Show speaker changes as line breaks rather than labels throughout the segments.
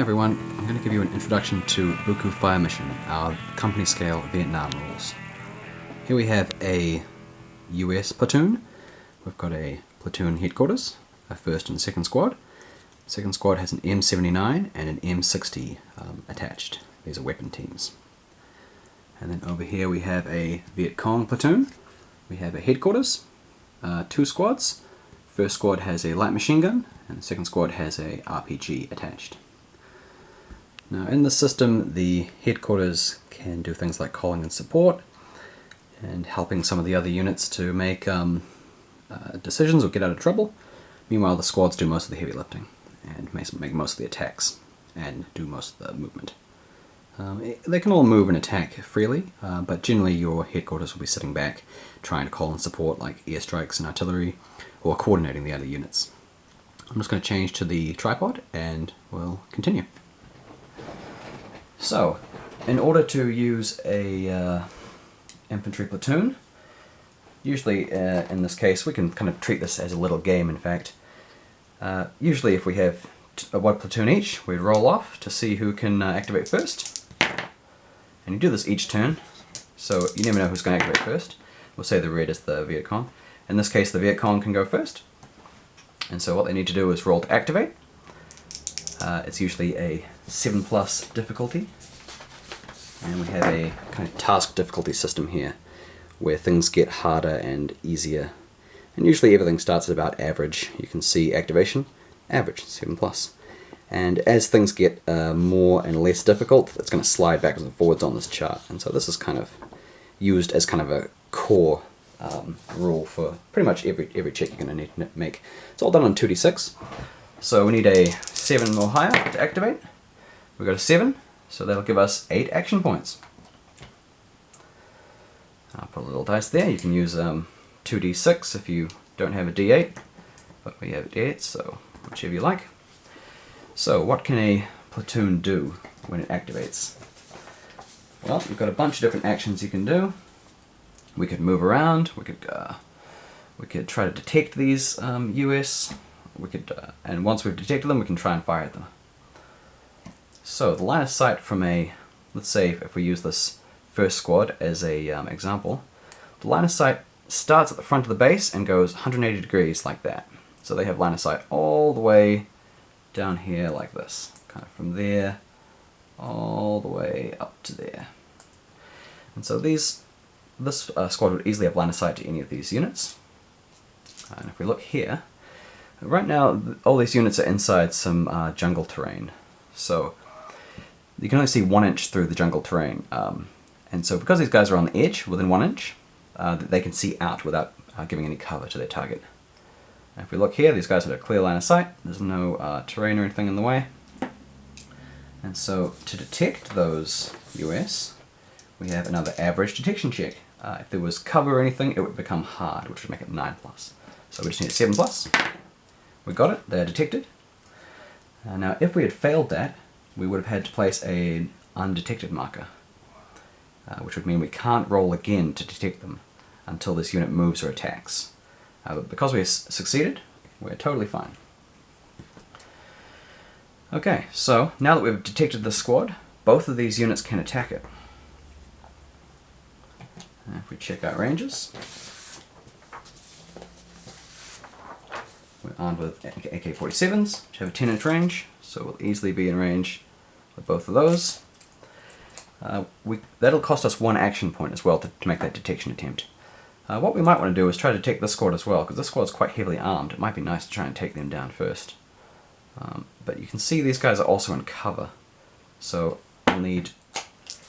everyone, I'm going to give you an introduction to Boocoo Fire Mission, our company scale Vietnam rules. Here we have a US platoon. We've got a platoon headquarters, a first and second squad. Second squad has an M79 and an M60 attached. These are weapon teams. And then over here we have a Viet Cong platoon. We have a headquarters, two squads. First squad has a light machine gun, and the second squad has a RPG attached. Now in the system, the headquarters can do things like calling in support and helping some of the other units to make decisions or get out of trouble. Meanwhile, the squads do most of the heavy lifting and make most of the attacks and do most of the movement. They can all move and attack freely, but generally your headquarters will be sitting back trying to call in support like airstrikes and artillery, or coordinating the other units. I'm just going to change to the tripod and we'll continue. So, in order to use a infantry platoon, usually in this case we can kind of treat this as a little game in fact. Usually if we have one platoon each, we roll off to see who can activate first. And you do this each turn, so you never know who's going to activate first. We'll say the red is the Viet Cong. In this case, the Viet Cong can go first. And so what they need to do is roll to activate. It's usually a 7+ difficulty. And we have a kind of task difficulty system here, where things get harder and easier. And usually everything starts at about average. You can see activation, average, 7+. And as things get more and less difficult, it's going to slide backwards and forwards on this chart. And so this is kind of used as kind of a core rule for pretty much every check you're going to need to make. It's all done on 2d6. So we need a 7 or higher to activate. We've got a 7, so that'll give us 8 action points. I'll put a little dice there. You can use 2d6 if you don't have a d8, but we have a d8, so whichever you like. So what can a platoon do when it activates? Well, you've got a bunch of different actions you can do. We could move around. We could try to detect these US. And once we've detected them, we can try and fire at them. So the line of sight from a, let's say if we use this first squad as a example, the line of sight starts at the front of the base and goes 180 degrees like that. So they have line of sight all the way down here like this, kind of from there all the way up to there. And so this squad would easily have line of sight to any of these units. And if we look here, right now all these units are inside some jungle terrain. So you can only see 1 inch through the jungle terrain. And so because these guys are on the edge, within 1 inch, they can see out without giving any cover to their target. And if we look here, these guys have a clear line of sight. There's no terrain or anything in the way. And so to detect those US, we have another average detection check. If there was cover or anything, it would become hard, which would make it 9+. So we just need a 7+. We got it, they're detected. Now if we had failed that, we would have had to place an undetected marker, which would mean we can't roll again to detect them until this unit moves or attacks. But because we succeeded, we're totally fine. Okay, so now that we've detected the squad, both of these units can attack it. And if we check our ranges, we're armed with AK-47s, which have a 10-inch range, so we'll easily be in range with both of those. That'll cost us 1 action point as well to make that detection attempt. What we might want to do is try to detect this squad as well, because this squad's quite heavily armed. It might be nice to try and take them down first. But you can see these guys are also in cover, so I'll need,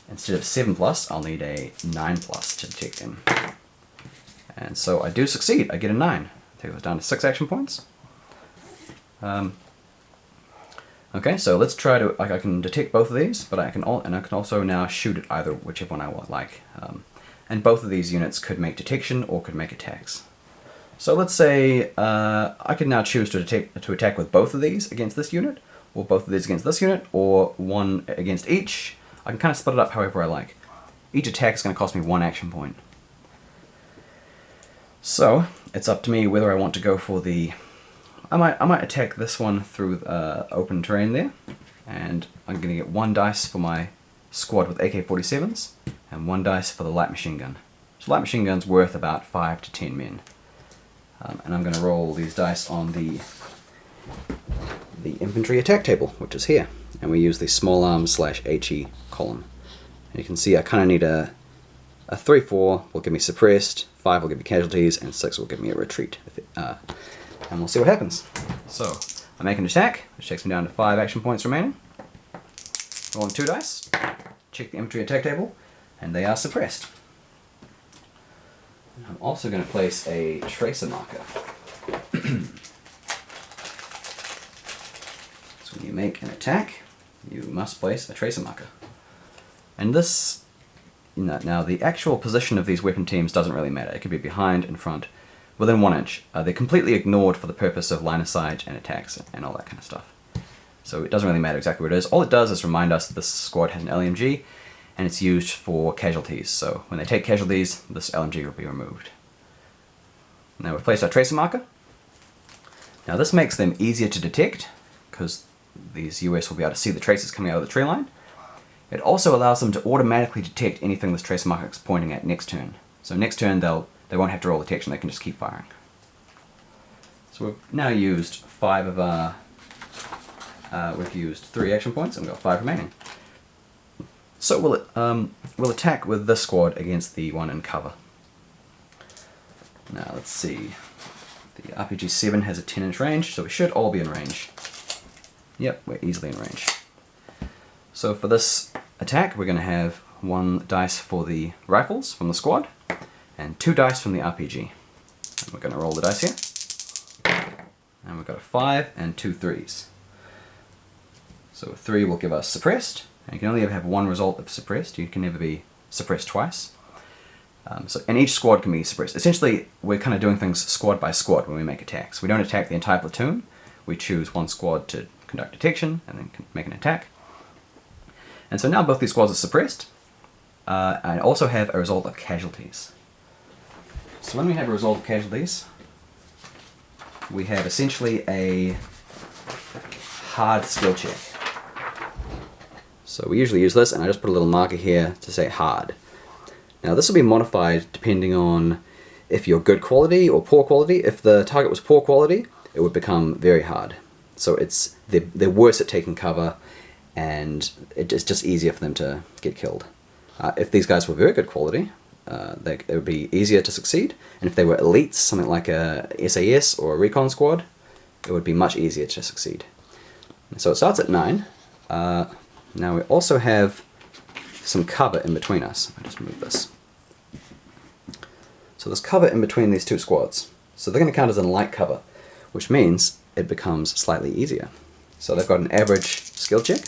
instead of 7+, I'll need a 9+ to detect them. And so I do succeed. I get a 9. Take us down to 6 action points. Okay, so let's try to, I can detect both of these, but I can also now shoot at either, whichever one I would like. And both of these units could make detection or could make attacks. So let's say I could now choose to attack with both of these against this unit, or both of these against this unit, or one against each. I can kind of split it up however I like. Each attack is going to cost me 1 action point. So it's up to me whether I want to go for the I might attack this one through open terrain there, and I'm going to get 1 dice for my squad with AK-47s and 1 dice for the light machine gun. So light machine gun's worth about 5 to 10 men. And I'm going to roll these dice on the infantry attack table, which is here. And we use the small arms / HE column. And you can see I kind of need a 3-4 will give me suppressed, 5 will give me casualties, and 6 will give me a retreat. And we'll see what happens. So I make an attack, which takes me down to 5 action points remaining. Rolling 2 dice, check the infantry attack table, and they are suppressed. I'm also going to place a tracer marker. So when you make an attack, you must place a tracer marker. And this, now the actual position of these weapon teams doesn't really matter. It could be behind, in front, within 1 inch. They're completely ignored for the purpose of line of sight and attacks and all that kind of stuff. So it doesn't really matter exactly where it is. All it does is remind us that this squad has an LMG, and it's used for casualties. So when they take casualties, this LMG will be removed. Now we've placed our tracer marker. Now this makes them easier to detect, because these US will be able to see the tracers coming out of the tree line. It also allows them to automatically detect anything this tracer marker is pointing at next turn. So next turn they won't have to roll detection, they can just keep firing. So we've now used 5 of our, we've used 3 action points and we've got 5 remaining. So we'll attack with this squad against the one in cover. Now let's see, the RPG-7 has a 10-inch range, so we should all be in range. Yep, we're easily in range. So for this attack, we're going to have 1 dice for the rifles from the squad, and 2 dice from the RPG. And we're going to roll the dice here. And we've got a 5 and 2 3s. So a 3 will give us suppressed, and you can only ever have 1 result of suppressed. You can never be suppressed twice. And each squad can be suppressed. Essentially, we're kind of doing things squad by squad when we make attacks. We don't attack the entire platoon. We choose 1 squad to conduct detection and then make an attack. And so now both these squads are suppressed. I also have a result of casualties. So when we have a result of casualties, we have essentially a hard skill check. So we usually use this, and I just put a little marker here to say hard. Now this will be modified depending on if you're good quality or poor quality. If the target was poor quality, it would become very hard. So they're worse at taking cover, and it's just easier for them to get killed. If these guys were very good quality, it would be easier to succeed. And if they were elites, something like a SAS or a recon squad, it would be much easier to succeed. And so it starts at 9. Now we also have some cover in between us. I just move this. So there's cover in between these 2 squads. So they're going to count as a light cover, which means it becomes slightly easier. So they've got an average skill check,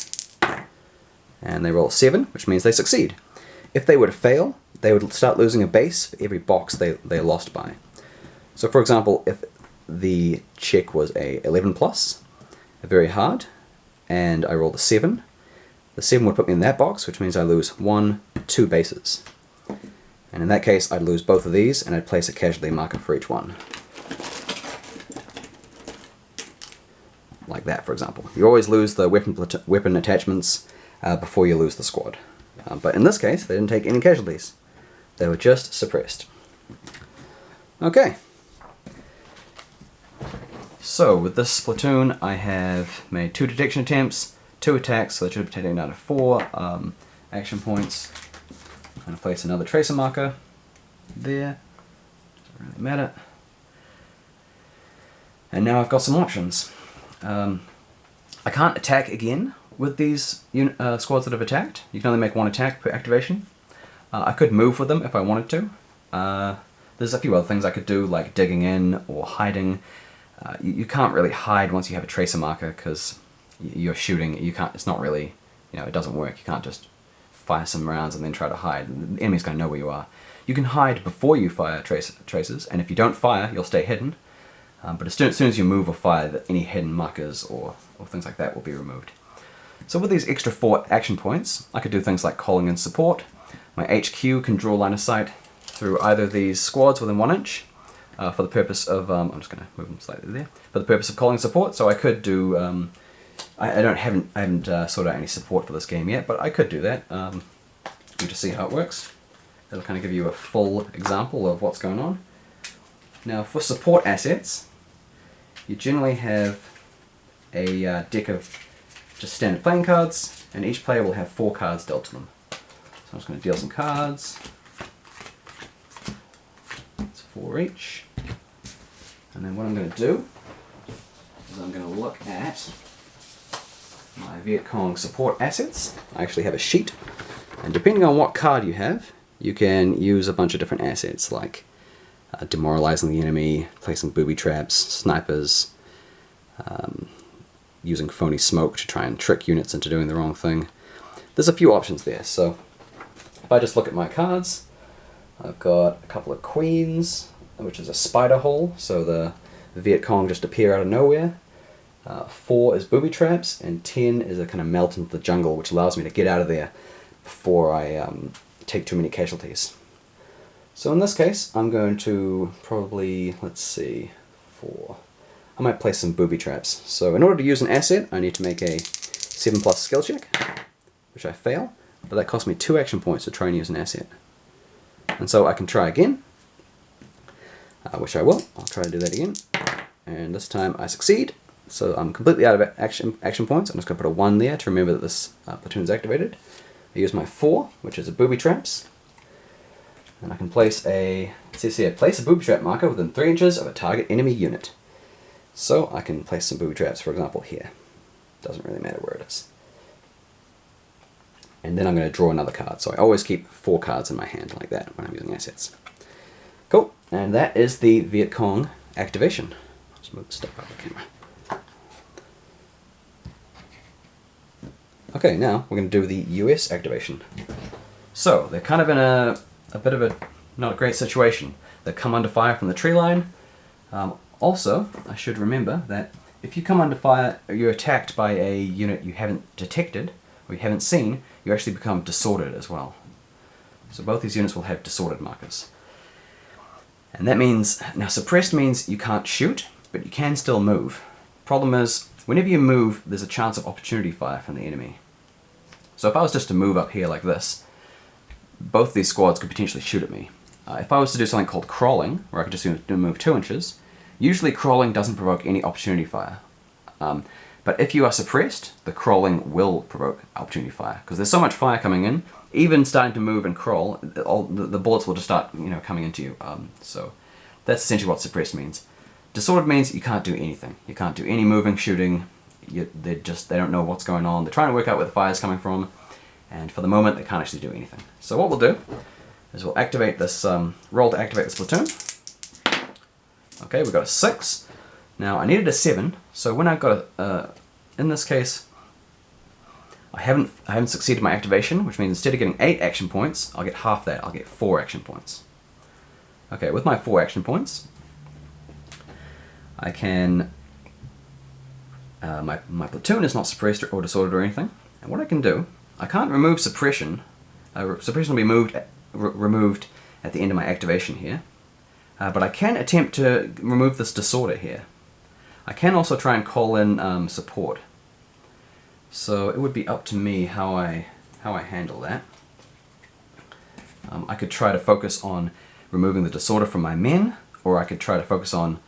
and they roll 7, which means they succeed. If they were to fail, they would start losing a base for every box they lost by. So for example, if the check was a 11 plus, very hard, and I rolled a 7, the 7 would put me in that box, which means I lose 1, 2 bases. And in that case, I'd lose both of these, and I'd place a casualty marker for each one. Like that, for example. You always lose the weapon attachments before you lose the squad. But in this case, they didn't take any casualties. They were just suppressed. Okay. So with this platoon, I have made 2 detection attempts, 2 attacks, so they should be taken down to 4 action points. I'm going to place another tracer marker there. Doesn't really matter. And now I've got some options. I can't attack again with these squads that have attacked. You can only make 1 attack per activation. I could move with them if I wanted to. There's a few other things I could do, like digging in or hiding. You can't really hide once you have a tracer marker, because you're shooting. You can't. It's not really, it doesn't work. You can't just fire some rounds and then try to hide. The enemy's going to know where you are. You can hide before you fire tracers, and if you don't fire, you'll stay hidden. But as soon as you move or fire, any hidden markers or things like that will be removed. So with these extra 4 action points, I could do things like calling in support. My HQ can draw line of sight through either of these squads within 1 inch for the purpose of, I'm just going to move them slightly there, for the purpose of calling support. So I could do I haven't sorted out any support for this game yet, but I could do that. You just see how it works. It'll kind of give you a full example of what's going on. Now for support assets, you generally have a deck of just standard playing cards, and each player will have 4 cards dealt to them. So I'm just going to deal some cards. It's 4 each. And then what I'm going to do is I'm going to look at my Viet Cong support assets. I actually have a sheet, and depending on what card you have, you can use a bunch of different assets like demoralizing the enemy, placing booby traps, snipers, using phony smoke to try and trick units into doing the wrong thing. There's a few options there. So if I just look at my cards, I've got a couple of queens, which is a spider hole, so the Viet Cong just appear out of nowhere. 4 is booby traps, and 10 is a kind of melt into the jungle, which allows me to get out of there before I take too many casualties. So in this case, I'm going to probably, let's see, 4. I might place some booby traps. So in order to use an asset, I need to make a 7+ skill check, which I fail, but that cost me 2 action points to try and use an asset. And so I can try again, which I will. I'll try to do that again, and this time I succeed. So I'm completely out of action points. I'm just going to put a 1 there to remember that this platoon is activated. I use my 4, which is a booby traps, and I can place it says here, place a booby trap marker within 3 inches of a target enemy unit. So I can place some booby traps, for example, here. Doesn't really matter where it is. And then I'm going to draw another card. So I always keep 4 cards in my hand like that when I'm using assets. Cool, and that is the Viet Cong activation. Let's move the stuff out of the camera. Okay, now we're going to do the US activation. So they're kind of in a bit of a not a great situation. They come under fire from the tree line. Also, I should remember that if you come under fire, you're attacked by a unit you haven't detected or you haven't seen, you actually become disordered as well. So both these units will have disordered markers. And that means, now suppressed means you can't shoot, but you can still move. Problem is, whenever you move, there's a chance of opportunity fire from the enemy. So if I was just to move up here like this, both these squads could potentially shoot at me. If I was to do something called crawling, where I could just move 2 inches, usually crawling doesn't provoke any opportunity fire. But if you are suppressed, the crawling will provoke opportunity fire, because there's so much fire coming in, even starting to move and crawl, the bullets will just start coming into you. So that's essentially what suppressed means. Disordered means you can't do anything. You can't do any moving, shooting. They don't know what's going on. They're trying to work out where the fire's coming from, and for the moment they can't actually do anything. So what we'll do is we'll activate this, roll to activate this platoon. Okay, we've got a 6. Now I needed a 7, so when I got in this case, I haven't succeeded my activation, which means instead of getting 8 action points, I'll get half that. I'll get 4 action points. Okay, with my 4 action points, I can, my platoon is not suppressed or disordered or anything, and what I can do, I can't remove suppression. Suppression will be removed at the end of my activation here, but I can attempt to remove this disorder here. I can also try and call in support. So it would be up to me how I handle that. I could try to focus on removing the disorder from my men, or I could try to focus on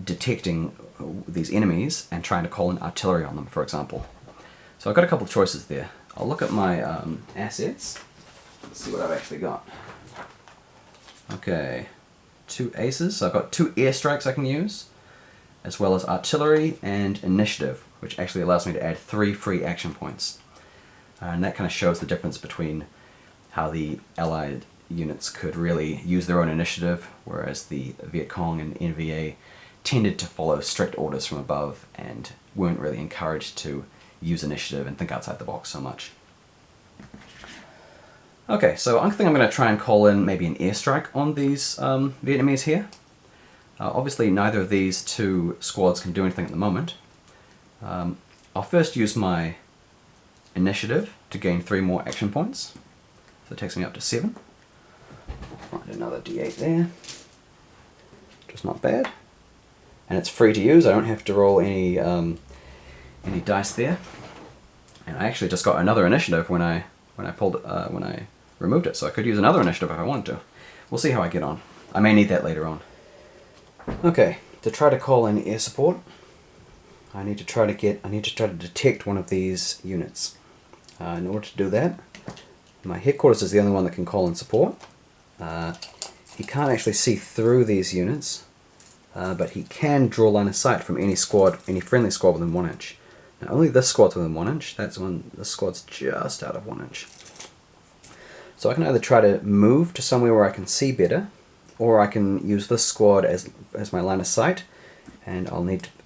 detecting these enemies and trying to call in artillery on them, for example. So I've got a couple of choices there. I'll look at my assets. Let's see what I've actually got. Okay, 2 aces. So I've got 2 airstrikes I can use, as well as artillery and initiative, which actually allows me to add 3 free action points. And that kind of shows the difference between how the Allied units could really use their own initiative, whereas the Viet Cong and NVA tended to follow strict orders from above and weren't really encouraged to use initiative and think outside the box so much. Okay, so I think I'm going to try and call in maybe an airstrike on these Vietnamese here. Obviously neither of these 2 squads can do anything at the moment. I'll first use my initiative to gain 3 more action points. So it takes me up to 7. I'll find another D8 there. Just not bad. And it's free to use. I don't have to roll any any dice there. And I actually just got another initiative when I removed it, so I could use another initiative if I wanted to. We'll see how I get on. I may need that later on. Okay, to try to call in air support, I need to try to detect one of these units. In order to do that, my headquarters is the only one that can call in support. He can't actually see through these units, but he can draw line of sight from any friendly squad within 1 inch. Now only this squad's within 1 inch, this squad's just out of 1 inch. So I can either try to move to somewhere where I can see better, or I can use this squad as my line of sight, and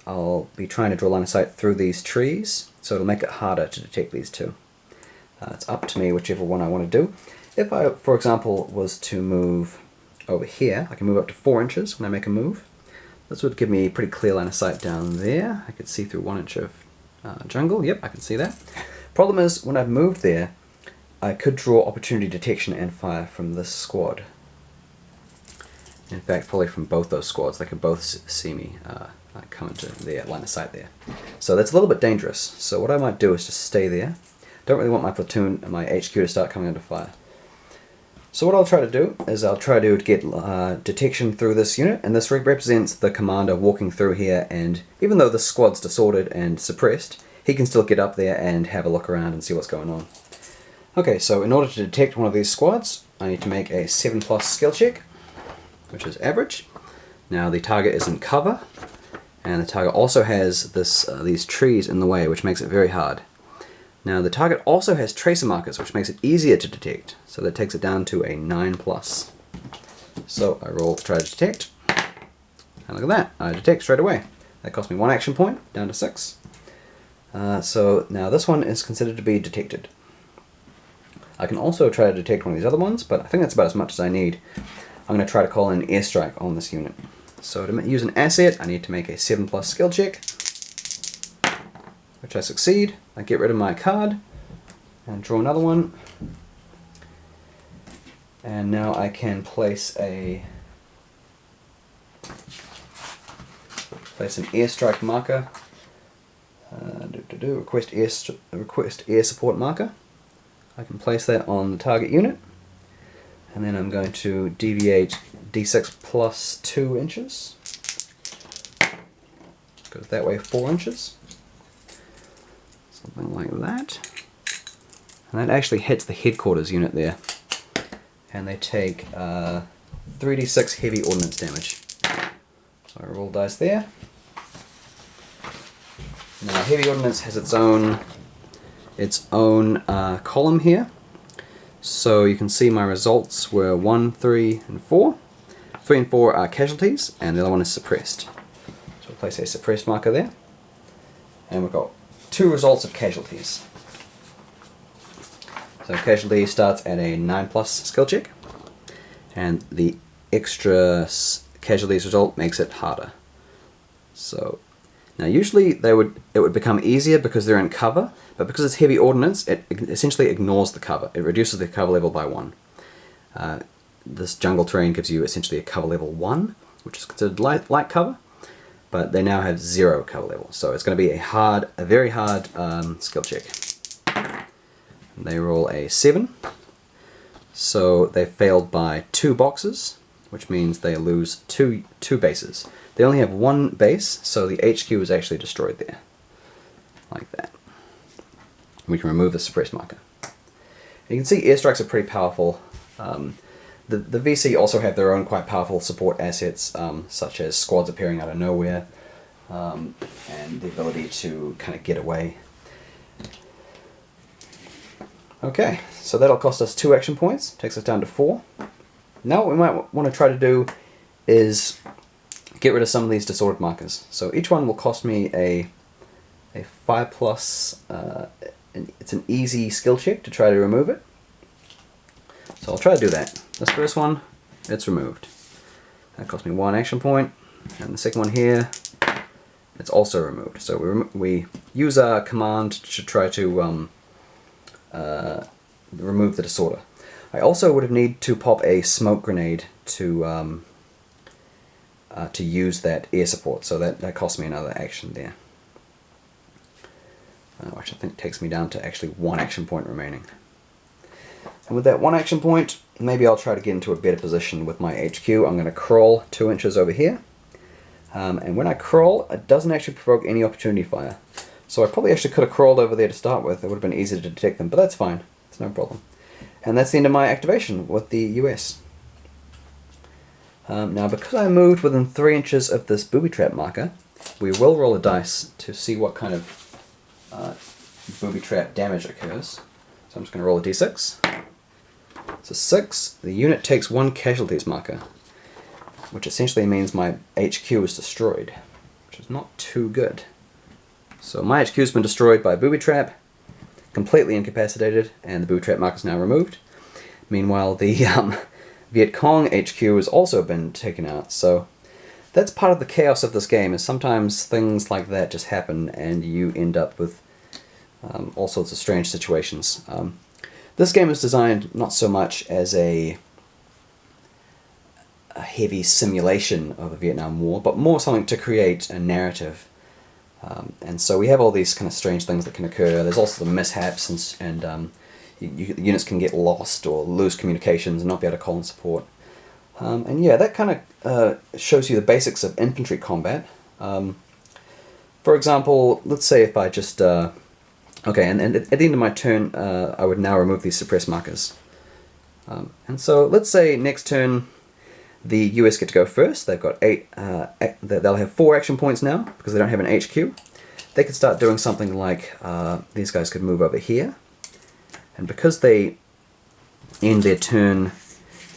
I'll be trying to draw line of sight through these trees, so it'll make it harder to detect these two. It's up to me whichever one I want to do. If I, for example, was to move over here, I can move up to 4 inches when I make a move. This would give me a pretty clear line of sight down there. I could see through 1 inch of jungle. Yep, I can see that. Problem is, when I've moved there, I could draw opportunity detection and fire from this squad. In fact, probably from both those squads. They could both see me come into their line of sight there. So that's a little bit dangerous. So what I might do is just stay there. Don't really want my platoon and my HQ to start coming under fire. So what I'll try to do is I'll try to get detection through this unit, and this represents the commander walking through here, and even though the squad's disordered and suppressed, he can still get up there and have a look around and see what's going on. Okay, so in order to detect one of these squads, I need to make a 7+ skill check, which is average. Now the target is in cover, and the target also has these trees in the way, which makes it very hard. Now the target also has tracer markers, which makes it easier to detect, so that takes it down to a 9+. So I roll to try to detect, and look at that, I detect straight away. That cost me 1 action point, down to 6. So now this one is considered to be detected. I can also try to detect one of these other ones, but I think that's about as much as I need. I'm going to try to call in an airstrike on this unit. So to use an asset, I need to make a 7+ skill check, which I succeed. I get rid of my card and draw another one. And now I can place an airstrike marker. Request air support marker. I can place that on the target unit, and then I'm going to deviate d6 plus 2 inches. Goes that way 4 inches. Something like that. And that actually hits the headquarters unit there. And they take 3d6 heavy ordnance damage. So I roll dice there. Now heavy ordnance has its own column here. So you can see my results were 1, 3, and 4. 3 and 4 are casualties, and the other one is suppressed. So we'll place a suppressed marker there. And we've got 2 results of casualties. So casualty starts at a 9+ skill check, and the extra casualties result makes it harder. So now usually it would become easier because they're in cover, but because it's heavy ordnance, it essentially ignores the cover. It reduces the cover level by 1. This jungle terrain gives you essentially a cover level 1, which is considered light cover, but they now have 0 cover level. So it's going to be a very hard skill check. And they roll a 7, so they failed by 2 boxes, which means they lose two bases. They only have 1 base, so the HQ is actually destroyed there, like that. We can remove the suppressed marker. You can see airstrikes are pretty powerful. The VC also have their own quite powerful support assets, such as squads appearing out of nowhere, and the ability to kind of get away. Okay, so that'll cost us 2 action points, takes us down to 4. Now what we might want to try to do is get rid of some of these disordered markers. So each one will cost me a 5+, it's an easy skill check to try to remove it. So I'll try to do that. This first one, it's removed. That cost me 1 action point, and the second one here, it's also removed. So we use a command to try to remove the disorder. I also would have need to pop a smoke grenade to use that air support, so that cost me another action there. which I think takes me down to actually 1 action point remaining. And with that 1 action point, maybe I'll try to get into a better position with my HQ. I'm going to crawl 2 inches over here. And when I crawl, it doesn't actually provoke any opportunity fire. So I probably actually could have crawled over there to start with. It would have been easier to detect them, but that's fine. It's no problem. And that's the end of my activation with the US. Now, because I moved within 3 inches of this booby trap marker, we will roll a dice to see what kind of booby trap damage occurs. So I'm just going to roll a d6. It's a 6. The unit takes 1 casualties marker, which essentially means my HQ is destroyed, which is not too good. So my HQ has been destroyed by a booby trap, completely incapacitated, and the booby trap marker is now removed. Meanwhile, the Viet Cong HQ has also been taken out, so that's part of the chaos of this game, is sometimes things like that just happen and you end up with all sorts of strange situations. This game is designed not so much as a heavy simulation of the Vietnam War, but more something to create a narrative. And so we have all these kind of strange things that can occur. There's also the mishaps, and units can get lost or lose communications and not be able to call in support. And yeah, that kind of shows you the basics of infantry combat. For example, let's say if I just... okay, and at the end of my turn, I would now remove these suppress markers. And so let's say next turn the US get to go first. They've got 8, they'll have 4 action points now because they don't have an HQ. They could start doing something like, these guys could move over here. And because they end their turn,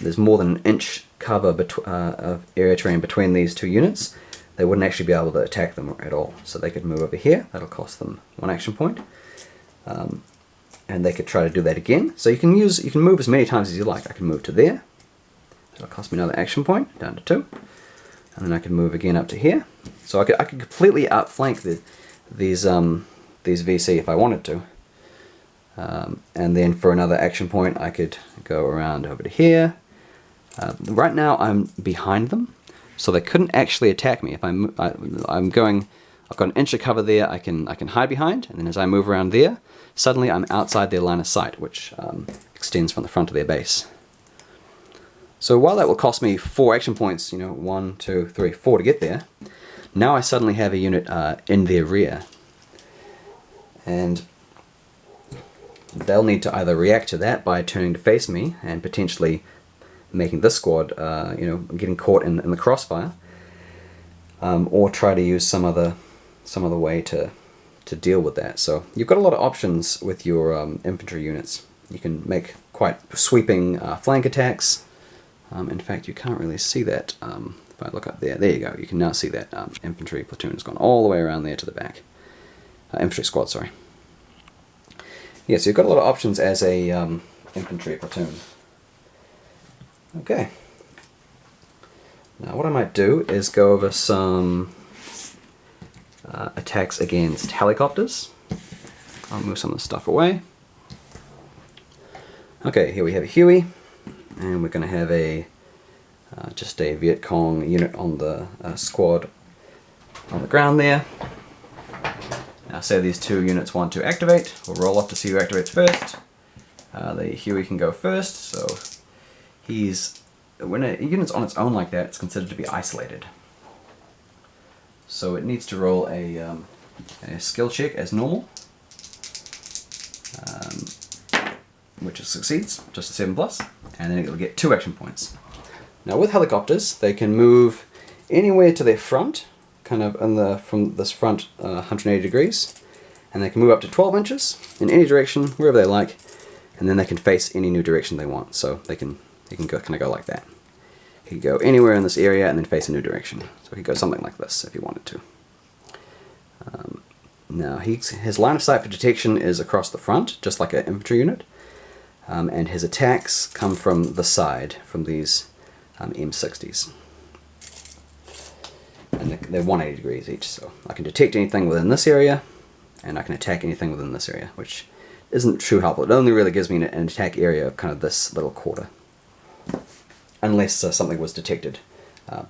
there's more than an inch cover of area terrain between these 2 units, they wouldn't actually be able to attack them at all. So they could move over here. That'll cost them 1 action point. And they could try to do that again. So you can move as many times as you like. I can move to there. That'll cost me another action point, down to 2. And then I can move again up to here. So I could completely outflank these VC if I wanted to. And then for another action point, I could go around over to here. Right now I'm behind them, so they couldn't actually attack me. If I've got an inch of cover there, I can hide behind, and then as I move around there, suddenly I'm outside their line of sight, which extends from the front of their base. So while that will cost me 4 action points, 1, 2, 3, 4 to get there, now I suddenly have a unit in their rear. And they'll need to either react to that by turning to face me and potentially making this squad, getting caught in the crossfire, or try to use some other way to deal with that. So you've got a lot of options with your infantry units. You can make quite sweeping flank attacks. In fact, you can't really see that. If I look up there, there you go. You can now see that infantry platoon has gone all the way around there to the back. Infantry squad, sorry. Yeah, so you've got a lot of options as a infantry platoon. Okay. Now what I might do is go over some attacks against helicopters. I'll move some of the stuff away. Okay, here we have a Huey, and we're going to have just a Viet Cong unit on the squad on the ground there. Now say these 2 units want to activate. We'll roll off to see who activates first. The Huey can go first, so when a unit's on its own like that, it's considered to be isolated. So it needs to roll a skill check as normal, which succeeds, just a 7+, and then it'll get 2 action points. Now with helicopters, they can move anywhere to their front, kind of from this front 180 degrees, and they can move up to 12 inches in any direction, wherever they like, and then they can face any new direction they want. So they can go like that. He could go anywhere in this area and then face a new direction. So he could go something like this if he wanted to. Now his line of sight for detection is across the front, just like an infantry unit, and his attacks come from the side, from these M60s. And they're 180 degrees each, so I can detect anything within this area, and I can attack anything within this area, which isn't too helpful. It only really gives me an attack area of kind of this little quarter. Unless something was detected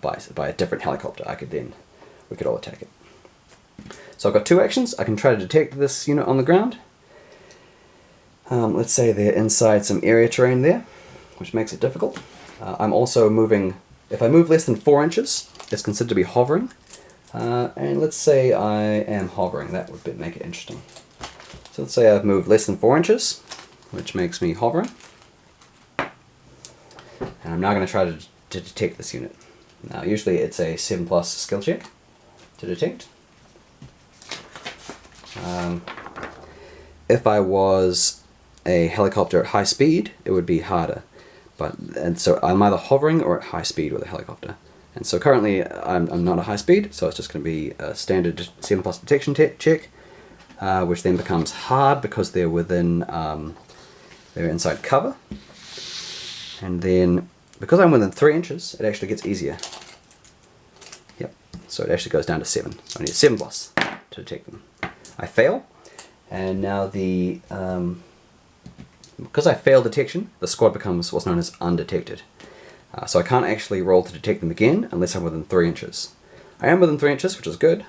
by a different helicopter, we could all attack it. So I've got two actions. I can try to detect this unit on the ground. Let's say they're inside some area terrain there, which makes it difficult. I'm also moving, if I move less than 4 inches, it's considered to be hovering. And let's say I am hovering, that would make it interesting. So let's say I've moved less than 4 inches, which makes me hovering. And I'm now going to try to detect this unit. Now usually it's a 7+ skill check to detect. If I was a helicopter at high speed, it would be harder. And so I'm either hovering or at high speed with a helicopter. And so currently I'm not at high speed, so it's just going to be a standard 7+ detection check, which then becomes hard because they're within, they're inside cover. And then because I'm within 3 inches, it actually gets easier. Yep, so it actually goes down to 7. So I need a 7+ to detect them. I fail, and now because I fail detection, the squad becomes what's known as undetected. So I can't actually roll to detect them again unless I'm within 3 inches. I am within 3 inches, which is good,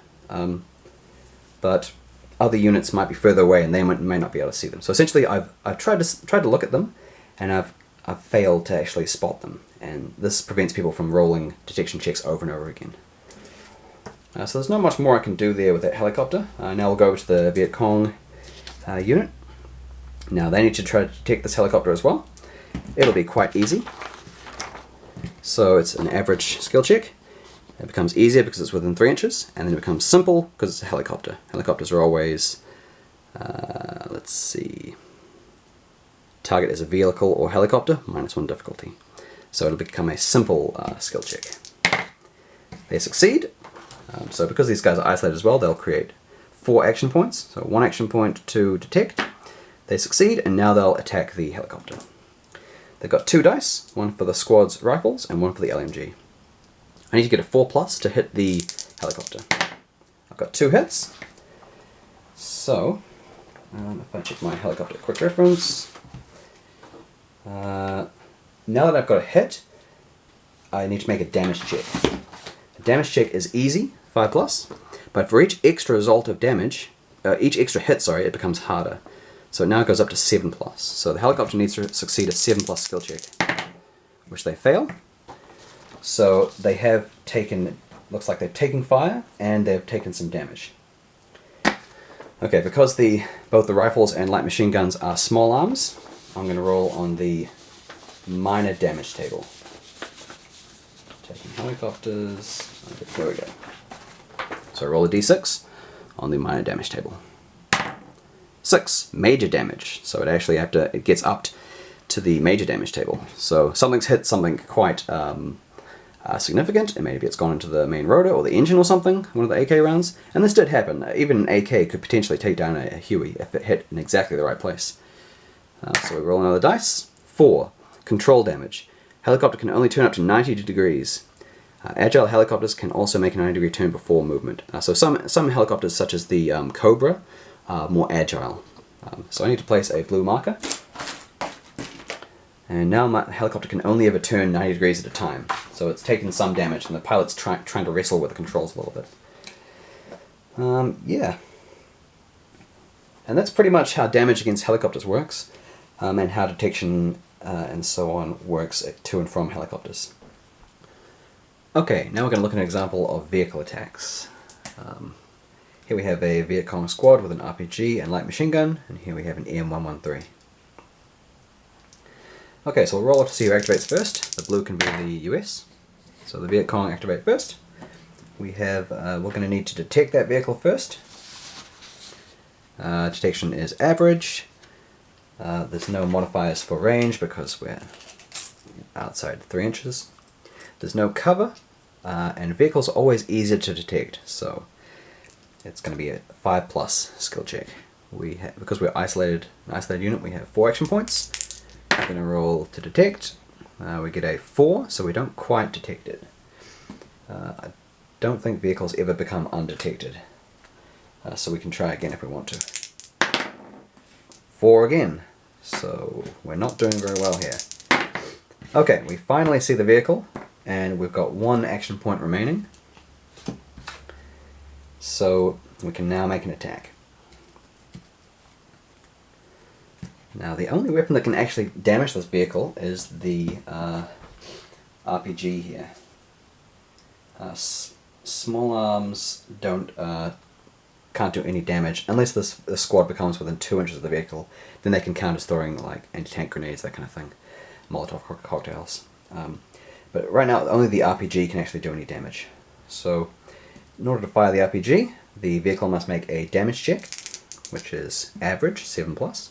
but other units might be further away and they may not be able to see them. So essentially I've tried to look at them, and I've failed to actually spot them, and this prevents people from rolling detection checks over and over again. So there's not much more I can do there with that helicopter. Now we'll go to the Viet Cong unit. Now they need to try to detect this helicopter as well. It'll be quite easy. So it's an average skill check. It becomes easier because it's within 3 inches, and then it becomes simple because it's a helicopter. Helicopters are always, let's see, target is a vehicle or helicopter, -1 difficulty. So it'll become a simple skill check. They succeed. So because these guys are isolated as well, they'll create 4 action points. So 1 action point to detect. They succeed, and now they'll attack the helicopter. They've got 2 dice, one for the squad's rifles and one for the LMG. I need to get a 4+ to hit the helicopter. I've got 2 hits. So, if I check my helicopter quick reference, now that I've got a hit, I need to make a damage check. A damage check is easy, 5+, but for each extra result of damage, each extra hit, sorry, it becomes harder. So it now goes up to 7+. So the helicopter needs to succeed a 7+ skill check, which they fail. So they have taken, looks like they've taken fire, and they've taken some damage. Okay, because both the rifles and light machine guns are small arms, I'm going to roll on the minor damage table. Taking helicopters, okay, there we go. So I roll a d6 on the minor damage table. 6, major damage. So it gets up to the major damage table. So something's hit something quite significant, and maybe it's gone into the main rotor or the engine or something, one of the AK rounds. And this did happen. Even an AK could potentially take down a Huey if it hit in exactly the right place. So we roll another dice. 4, control damage. Helicopter can only turn up to 90 degrees. Agile helicopters can also make a 90-degree turn before movement. So some helicopters, such as the Cobra, are more agile. So I need to place a blue marker. And now my helicopter can only ever turn 90 degrees at a time. So it's taken some damage, and the pilot's trying to wrestle with the controls a little bit. Yeah. And that's pretty much how damage against helicopters works, and how detection and so on works to and from helicopters. Okay, now we're going to look at an example of vehicle attacks. Here we have a Viet Cong squad with an RPG and light machine gun, and here we have an EM-113. Okay, so we'll roll to see who activates first. The blue can be the US. So the Viet Cong activate first. We're going to need to detect that vehicle first. Detection is average. There's no modifiers for range because we're outside 3 inches. There's no cover, and vehicles are always easier to detect, so it's going to be a 5+ skill check. Because we're an isolated unit, we have 4 action points. We're going to roll to detect. We get a 4, so we don't quite detect it. I don't think vehicles ever become undetected, so we can try again if we want to. 4 again, so we're not doing very well here. Okay, we finally see the vehicle, and we've got 1 action point remaining. So we can now make an attack. Now the only weapon that can actually damage this vehicle is the RPG here. Small arms can't do any damage unless this squad becomes within 2 inches of the vehicle. Then they can count as throwing like anti-tank grenades, that kind of thing, Molotov cocktails. But right now only the RPG can actually do any damage. So in order to fire the RPG, the vehicle must make a damage check, which is average, 7+.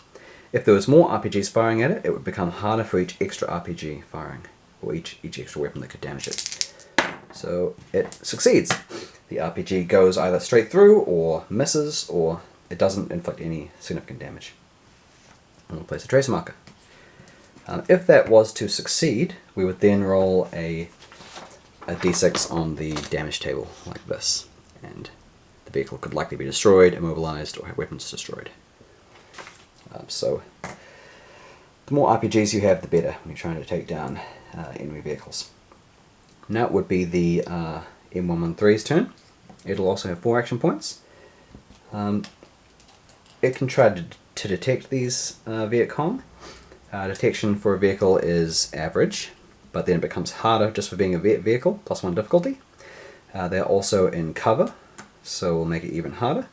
If there was more RPGs firing at it, it would become harder for each extra RPG firing, or each extra weapon that could damage it. So it succeeds. The RPG goes either straight through, or misses, or it doesn't inflict any significant damage. And we'll place a tracer marker. If that was to succeed, we would then roll a d6 on the damage table, like this. And the vehicle could likely be destroyed, immobilized, or have weapons destroyed. So the more RPGs you have, the better when you're trying to take down enemy vehicles. Now it would be the M113's turn. It'll also have 4 action points. It can try to detect these Viet Cong. Detection for a vehicle is average, but then it becomes harder just for being a vehicle, +1 difficulty. They're also in cover, so we'll make it even harder.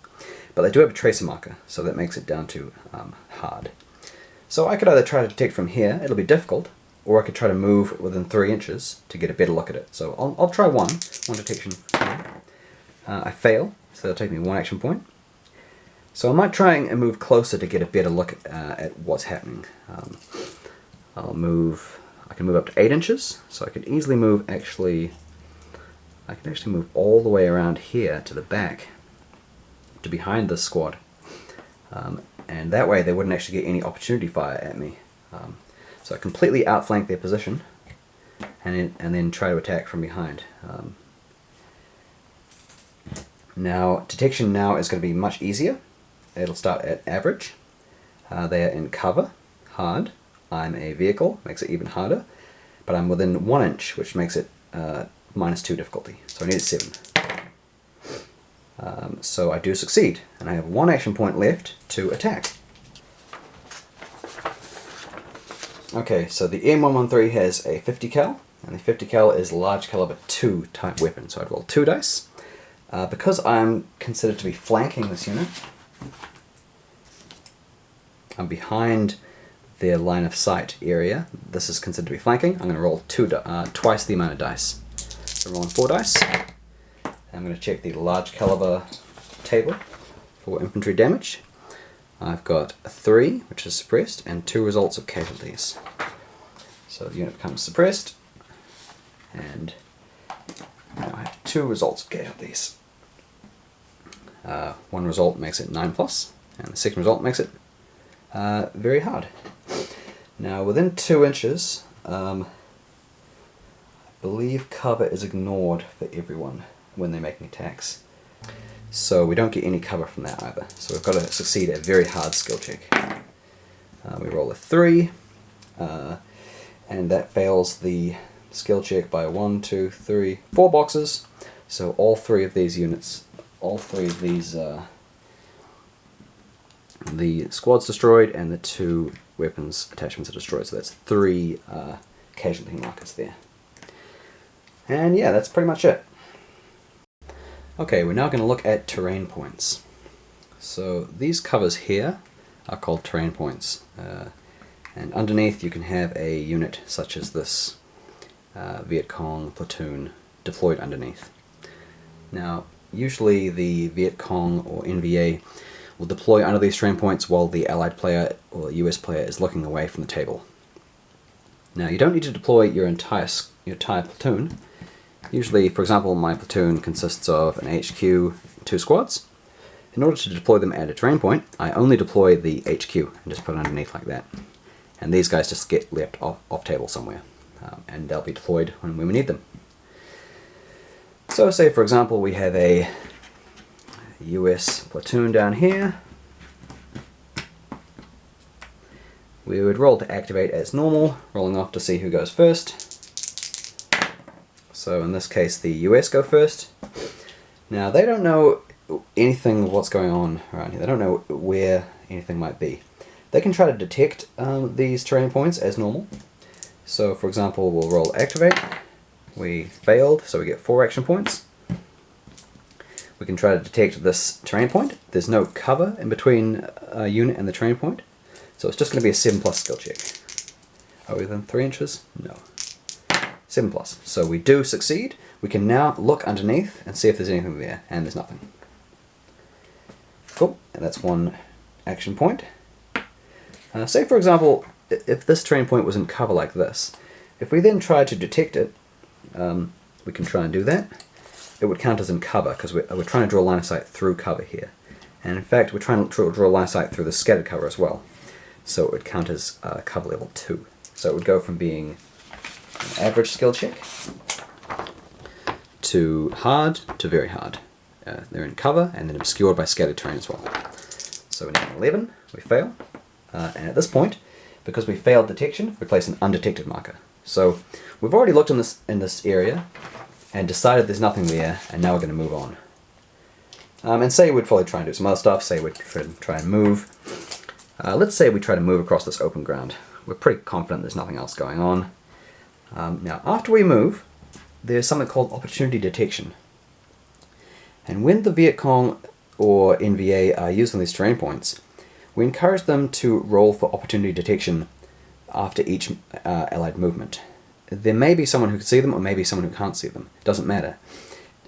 But they do have a tracer marker, so that makes it down to hard. So I could either try to detect from here, it'll be difficult, or I could try to move within 3 inches to get a better look at it. So I'll try one detection. I fail, so that'll take me 1 action point. So I might try and move closer to get a better look at what's happening. I can move up to 8 inches, so I could easily move I can actually move all the way around here to the back, to behind this squad. And that way they wouldn't actually get any opportunity fire at me. So I completely outflank their position and then try to attack from behind. Now detection now is going to be much easier. It'll start at average. They are in cover, hard. I'm a vehicle, makes it even harder. But I'm within 1 inch, which makes it -2 difficulty. So I need a 7. So I do succeed, and I have 1 action point left to attack. Okay, so the M113 has a 50 cal, and the 50 cal is large caliber 2 type weapon. So I'd roll 2 dice. Because I'm considered to be flanking this unit, I'm behind their line of sight area. This is considered to be flanking. I'm going to roll twice the amount of dice. So rolling 4 dice. I'm going to check the large caliber table for infantry damage. I've got a 3, which is suppressed, and 2 results of casualties. So the unit becomes suppressed, and now I have 2 results of casualties. 1 result makes it 9+, and the second result makes it very hard. Now within 2 inches, I believe cover is ignored for everyone when they're making attacks. So we don't get any cover from that either. So we've got to succeed a very hard skill check. We roll a 3, and that fails the skill check by 1, 2, 3, 4 boxes. So all 3 of these units, the squad's destroyed and the 2 weapons attachments are destroyed. So that's 3 casualty markers there. And yeah, that's pretty much it. Okay, we're now going to look at terrain points. So these covers here are called terrain points. And underneath you can have a unit such as this Viet Cong platoon deployed underneath. Now, usually the Viet Cong or NVA will deploy under these terrain points while the Allied player or US player is looking away from the table. Now, you don't need to deploy your entire platoon. Usually, for example, my platoon consists of an HQ, 2 squads. In order to deploy them at a terrain point, I only deploy the HQ and just put it underneath like that. And these guys just get left off table somewhere, and they'll be deployed when we need them. So say for example we have a US platoon down here. We would roll to activate as normal, rolling off to see who goes first. So in this case the US go first. Now they don't know anything of what's going on around here. They don't know where anything might be. They can try to detect these terrain points as normal. So for example, we'll roll activate. We failed, so we get 4 action points. We can try to detect this terrain point. There's no cover in between a unit and the terrain point, so it's just going to be a 7+ skill check. Are we within 3 inches? No. 7+. So we do succeed. We can now look underneath and see if there's anything there, and there's nothing. Cool, and that's 1 action point. Say for example, if this terrain point was in cover like this, if we then tried to detect it, we can try and do that. It would count as in cover, because we're trying to draw a line of sight through cover here. And in fact, we're trying to draw a line of sight through the scattered cover as well. So it would count as cover level 2. So it would go from being an average skill check to hard to very hard. They're in cover and then obscured by scattered terrain as well. So we need an 11, we fail. And at this point, because we failed detection, we place an undetected marker. So we've already looked in this area and decided there's nothing there, and now we're going to move on. And say we'd probably try and do some other stuff. Say we'd try and move. Let's say we try to move across this open ground. We're pretty confident there's nothing else going on. Now, after we move, there's something called opportunity detection. And when the Viet Cong or NVA are used on these terrain points, we encourage them to roll for opportunity detection after each allied movement. There may be someone who can see them, or maybe someone who can't see them. It doesn't matter.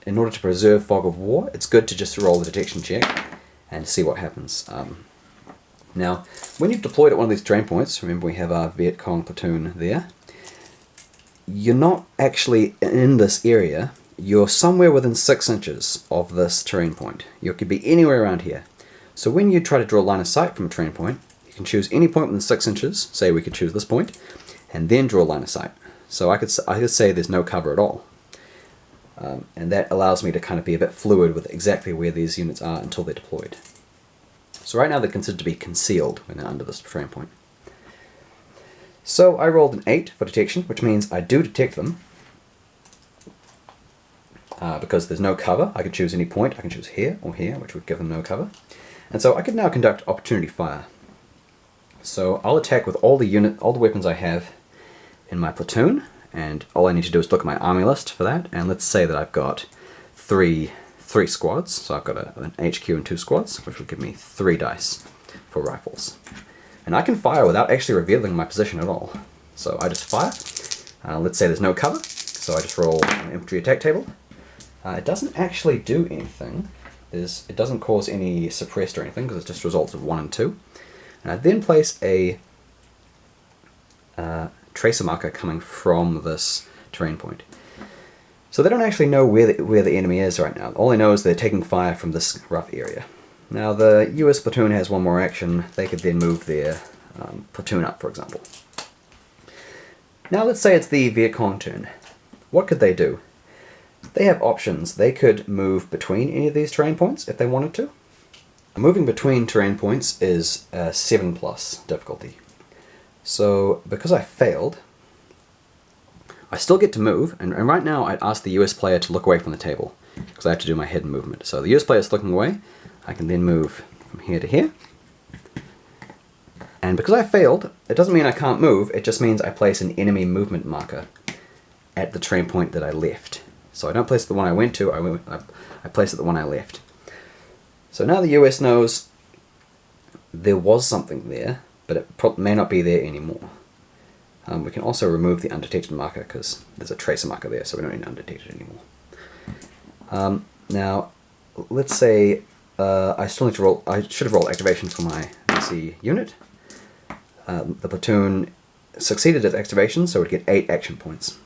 In order to preserve fog of war, it's good to just roll the detection check and see what happens. Now, when you've deployed at one of these terrain points, remember we have our Viet Cong platoon there, you're not actually in this area, you're somewhere within 6 inches of this terrain point. You could be anywhere around here. So when you try to draw a line of sight from a terrain point, you can choose any point within 6 inches, say we could choose this point, and then draw a line of sight. So I could say there's no cover at all. And that allows me to kind of be a bit fluid with exactly where these units are until they're deployed. So right now they're considered to be concealed when they're under this terrain point. So I rolled an 8 for detection, which means I do detect them. Because there's no cover, I could choose any point. I can choose here or here, which would give them no cover. And so I could now conduct opportunity fire. So I'll attack with all the weapons I have in my platoon, and all I need to do is look at my army list for that, and let's say that I've got three squads, so I've got an HQ and 2 squads, which will give me 3 dice for rifles. And I can fire without actually revealing my position at all. So I just fire. Let's say there's no cover, so I just roll an infantry attack table. It doesn't actually do anything. It doesn't cause any suppressed or anything, because it's just results of 1 and 2. And I then place a tracer marker coming from this terrain point. So they don't actually know where the enemy is right now. All they know is they're taking fire from this rough area. Now the US platoon has one more action. They could then move their platoon up, for example. Now let's say it's the Viet Cong turn. What could they do? They have options. They could move between any of these terrain points if they wanted to. Moving between terrain points is a 7+ difficulty. So because I failed, I still get to move, and right now I'd ask the US player to look away from the table, because I have to do my hidden movement. So the US player is looking away, I can then move from here to here. And because I failed, it doesn't mean I can't move, it just means I place an enemy movement marker at the terrain point that I left. So I don't place it the one I went to, I place it the one I left. So now the US knows there was something there, but it may not be there anymore. We can also remove the undetected marker because there's a tracer marker there, so we don't need undetected anymore. Now, let's say I still need to roll. I should have rolled activation for my VC unit. The platoon succeeded its activation, so it would get 8 action points.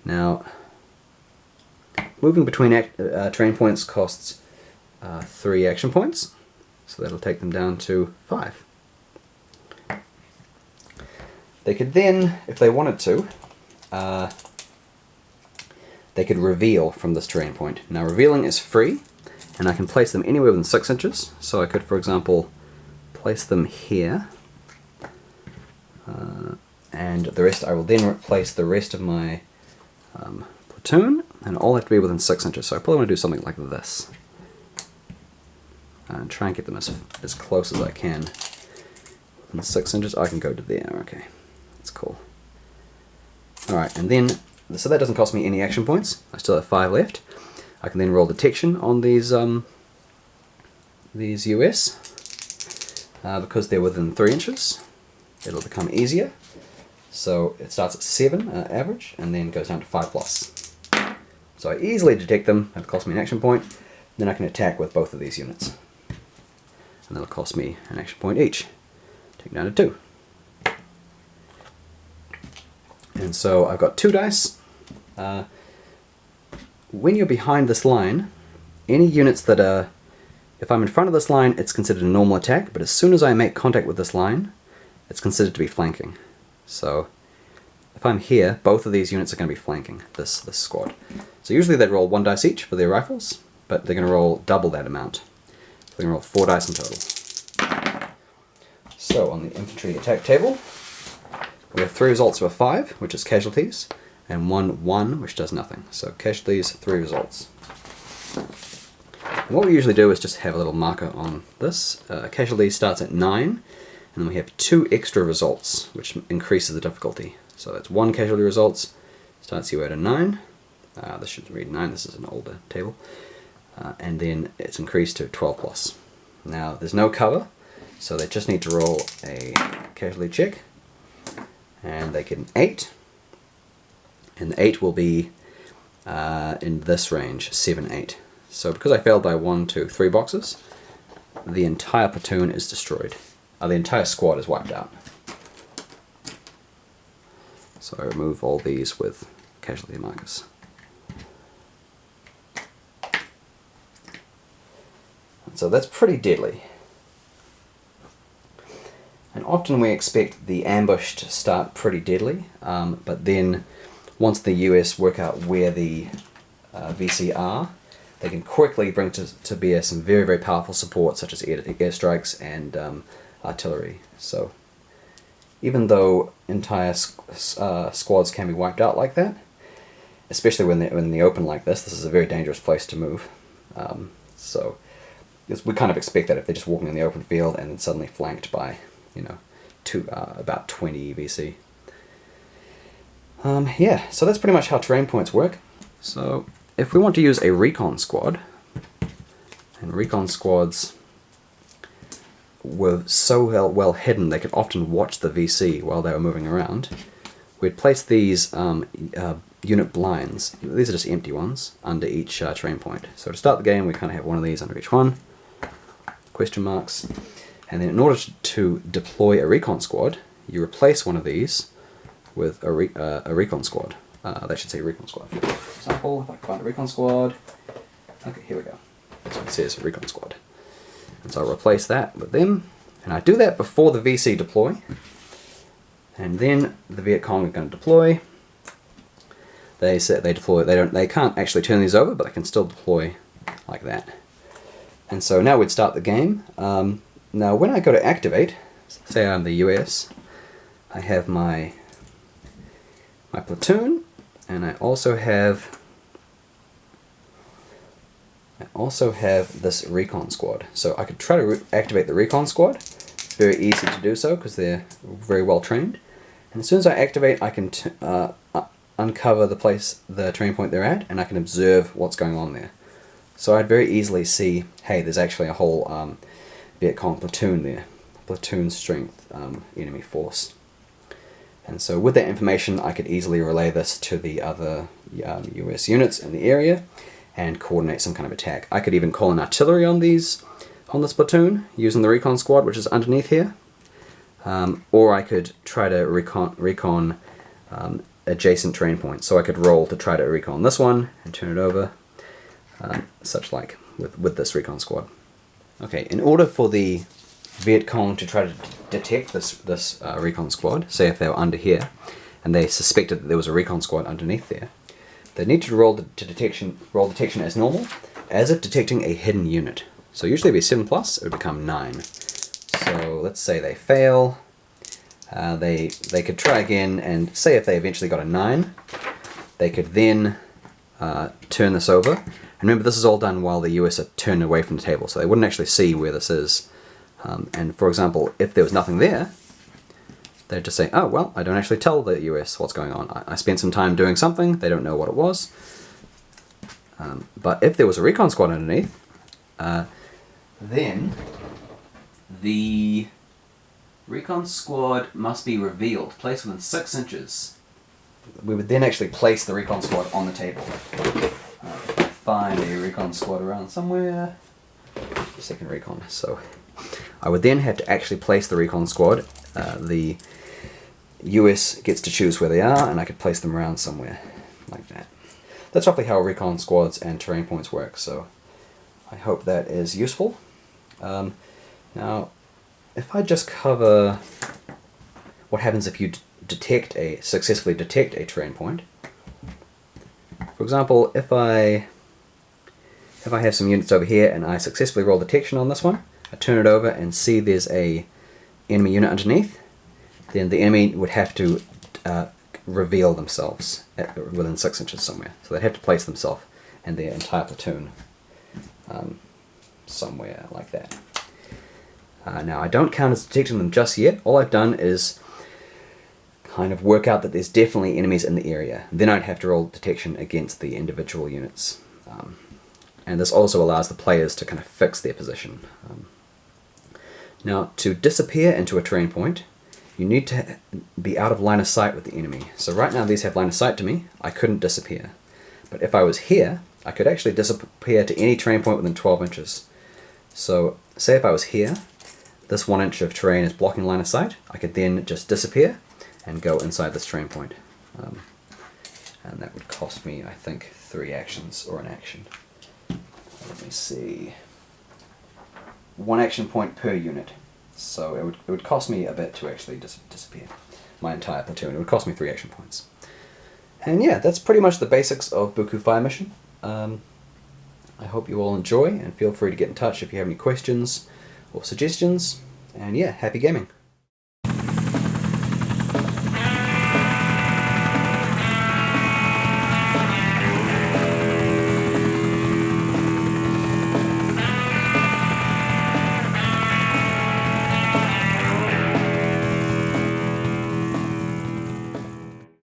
Now, moving between terrain points costs 3 action points, so that'll take them down to 5. They could then, if they wanted to, they could reveal from this terrain point. Now revealing is free, and I can place them anywhere within 6 inches. So I could, for example, place them here, and the rest, I will then replace the rest of my platoon, and all have to be within 6 inches. So I probably want to do something like this. and try and get them as close as I can. And 6 inches, I can go to there. Okay, that's cool. Alright, and then, so that doesn't cost me any action points. I still have 5 left. I can then roll detection on these US. Because they're within 3 inches, it'll become easier. So it starts at 7 average, and then goes down to 5 plus. So I easily detect them, that'll cost me an action point. Then I can attack with both of these units. And that'll cost me an action point each. Take down to 2. And so I've got 2 dice. When you're behind this line, any units that are, if I'm in front of this line, it's considered a normal attack, but as soon as I make contact with this line, it's considered to be flanking. So if I'm here, both of these units are going to be flanking this squad. So usually they'd roll 1 dice each for their rifles, but they're going to roll double that amount. So they're going to roll 4 dice in total. So on the infantry attack table, we have 3 results of a 5, which is casualties, and 1, which does nothing. So casualties, 3 results. And what we usually do is just have a little marker on this. Casualty starts at 9, and then we have 2 extra results, which increases the difficulty. So that's 1 casualty results, starts you at a 9. This should read 9, this is an older table. And then it's increased to 12 plus. Now there's no cover, so they just need to roll a casualty check. And they get an 8. And the 8 will be in this range, 7, 8. So because I failed by 1, 2, 3 boxes, the entire platoon is destroyed. The entire squad is wiped out. So I remove all these with casualty markers. And so that's pretty deadly. And often we expect the ambush to start pretty deadly, but then once the US work out where the VC are, they can quickly bring to bear some very, very powerful support, such as airstrikes and artillery. So even though entire squads can be wiped out like that, especially when they're in the open like this is a very dangerous place to move. So we kind of expect that if they're just walking in the open field and then suddenly flanked by, you know, about 20 VC. Yeah, so that's pretty much how terrain points work. So if we want to use a recon squad, and recon squads were so well hidden they could often watch the VC while they were moving around, we'd place these unit blinds, these are just empty ones, under each terrain point. So to start the game we kind of have one of these under each one, question marks, and then in order to deploy a recon squad, you replace one of these with a recon squad. That should say recon squad. For example, if I find a recon squad, okay, here we go. So it says recon squad. And so I'll replace that with them, and I do that before the VC deploy, and then the Viet Cong are going to deploy. They deploy. They can't actually turn these over, but they can still deploy like that. And so now we'd start the game. Now when I go to activate, say I'm the US, I have my platoon, and I also have this recon squad. So I could try to activate the recon squad. It's very easy to do so because they're very well trained. And as soon as I activate, I can uncover the terrain point they're at, and I can observe what's going on there. So I'd very easily see, hey, there's actually a whole Viet Cong platoon there, platoon strength enemy force. And so with that information, I could easily relay this to the other US units in the area and coordinate some kind of attack. I could even call in artillery on this platoon using the recon squad, which is underneath here. Or I could try to recon adjacent terrain points. So I could roll to try to recon this one and turn it over, such like with this recon squad. Okay, in order for the Viet Cong to try to detect this recon squad, say if they were under here, and they suspected that there was a recon squad underneath there, they need to roll detection as normal, as if detecting a hidden unit. So usually it'd be 7 plus, it would become 9. So let's say they fail, they could try again, and say if they eventually got a 9, they could then turn this over. And remember, this is all done while the US are turned away from the table, so they wouldn't actually see where this is. And for example, if there was nothing there, they'd just say, oh, well, I don't actually tell the US what's going on. I spent some time doing something, they don't know what it was. But if there was a recon squad underneath, then the recon squad must be revealed, placed within 6 inches. We would then actually place the recon squad on the table. Find a recon squad around somewhere. Second recon. So I would then have to actually place the recon squad. The US gets to choose where they are, and I could place them around somewhere like that. That's roughly how recon squads and terrain points work, so I hope that is useful. Now, if I just cover what happens if you successfully detect a terrain point. For example, if I have some units over here and I successfully roll detection on this one, I turn it over and see there's a enemy unit underneath, then the enemy would have to reveal themselves within 6 inches somewhere. So they'd have to place themselves and their entire platoon somewhere like that. Now I don't count as detecting them just yet. All I've done is kind of work out that there's definitely enemies in the area. Then I'd have to roll detection against the individual units. And this also allows the players to kind of fix their position. Now, to disappear into a terrain point, you need to be out of line of sight with the enemy. So right now these have line of sight to me, I couldn't disappear. But if I was here, I could actually disappear to any terrain point within 12 inches. So say if I was here, this 1 inch of terrain is blocking line of sight, I could then just disappear and go inside this terrain point. And that would cost me, I think, 3 actions or an action. Let me see. 1 action point per unit. So it would cost me a bit to actually disappear my entire platoon. It would cost me 3 action points. And yeah, that's pretty much the basics of Boocoo Fire Mission. I hope you all enjoy, and feel free to get in touch if you have any questions or suggestions. And yeah, happy gaming.